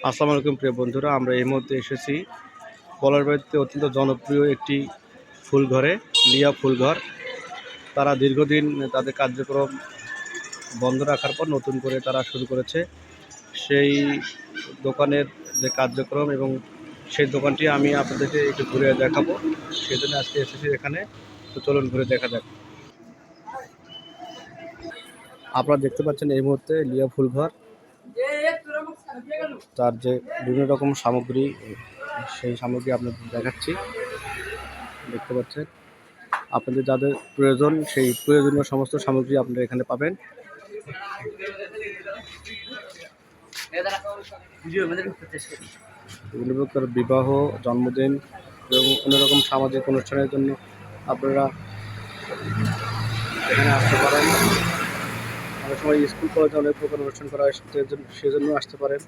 আসসালামু আলাইকুম প্রিয় বন্ধুরা, আমরা এই মুহূর্তে এসেছি পলাশবাড়িতে অত্যন্ত জনপ্রিয় একটি ফুলঘরে, লিয়া ফুলঘর। তারা দীর্ঘদিন তাদের কার্যক্রম বন্ধ রাখার পর নতুন করে তারা শুরু করেছে সেই দোকানের যে কার্যক্রম, এবং সেই দোকানটি আমি আপনাদেরকে একটু ঘুরে দেখাবো। সেই জন্য আজকে এসেছি এখানে। তো চলুন ঘুরে দেখা যাক। আপনারা দেখতে পাচ্ছেন এই মুহূর্তে লিয়া ফুলঘর, তার যে বিভিন্ন রকম সামগ্রী, সেই সামগ্রী আপনাদের দেখাচ্ছি। দেখতে পাচ্ছেন আপনাদের যাদের প্রয়োজন, সেই প্রয়োজনীয় সমস্ত সামগ্রী আপনারা এখানে পাবেন। বিভিন্ন প্রকার বিবাহ, জন্মদিন এবং অন্যরকম সামাজিক অনুষ্ঠানের জন্য আপনারা এখানে আসতে পারেন। অনেক সময় স্কুল কলেজে অনেক প্রকার অনুষ্ঠান করা হয়, সেজন্য আসতে পারেন।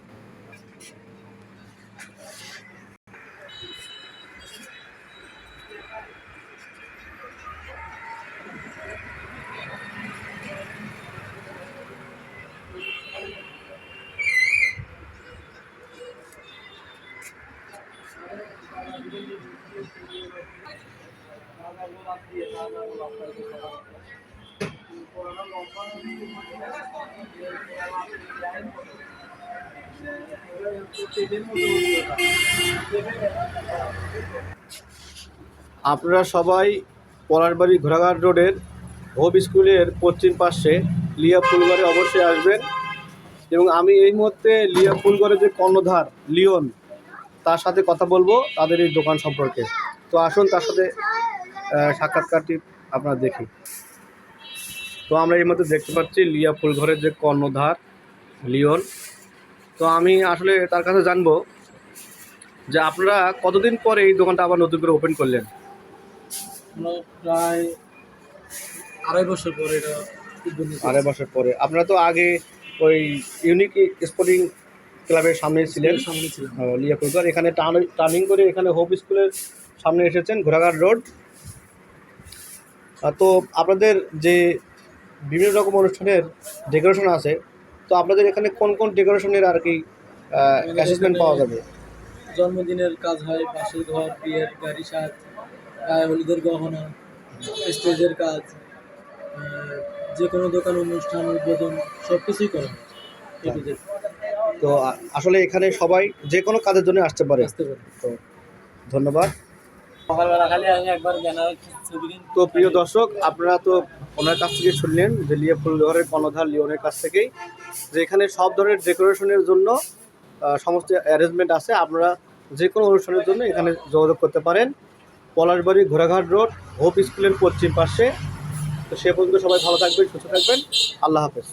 আপনারা সবাই পলাশবাড়ি ঘোড়াঘাট রোডের হোপ স্কুলের পশ্চিম পাশে লিয়া ফুলঘরে অবশ্যই আসবেন। এবং আমি এই মুহূর্তে লিয়া ফুলঘরের যে কর্ণধার লিওন, তার সাথে কথা বলবো তাদের এই দোকান সম্পর্কে। তো আসুন তার সাথে সাক্ষাৎকারটি আপনারা দেখি। তো আমরা এই মুহূর্তে দেখতে পাচ্ছি লিয়া ফুলঘরের যে কর্ণধার লিওন। তো আমি আসলে তার কাছে জানবো যে আপনারা কতদিন পরে এই দোকানটা আবার নতুন করে ওপেন করলেন? প্রায় 2.5 বছর পরে। এটা 2.5 বছর পরে। আপনারা তো আগে ওই ইউনিক স্পোর্টিং ক্লাবের সামনে ছিলেন, লিয়া ফুলঘর। এখানে টার্নিং করে এখানে হোপ স্কুলের সামনে এসেছেন, ঘোড়াঘাট রোড। তো আপনাদের যে বিভিন্ন রকম অনুষ্ঠানের ডেকোরেশন আছে, তো আপনাদের এখানে কোন কোন ডেকোরেশনের আর কি অ্যাসেসমেন্ট পাওয়া যাবে? জন্মদিনের কাজ হয়, বাসর ঘর, বিয়ের গাড়ি সাজ, গায়ে হলুদের গহনা, স্টেজের কাজ, যে কোনো দোকান অনুষ্ঠান উদ্বোধন সব কিছুই করা হয়। তো আসলে এখানে সবাই যে কোনো কাজের জন্য আসতে পারে। তো ধন্যবাদ। তো প্রিয় দর্শক, আপনারা তো ওনার কাছ থেকে শুনলেন যে লিয়া ফুলঘরের কর্ণধার লিওনের কাছ থেকেই, যে এখানে সব ধরনের ডেকোরেশনের জন্য সমস্ত অ্যারেঞ্জমেন্ট আছে। আপনারা যে কোনো অনুষ্ঠানের জন্য এখানে যোগাযোগ করতে পারেন। পলাশবাড়ি ঘোড়াঘাট রোড, হোপ স্কুলের পশ্চিম পাশে। তো সে পর্যন্ত সবাই ভালো থাকবেন, সুস্থ থাকবেন। আল্লাহ হাফেজ।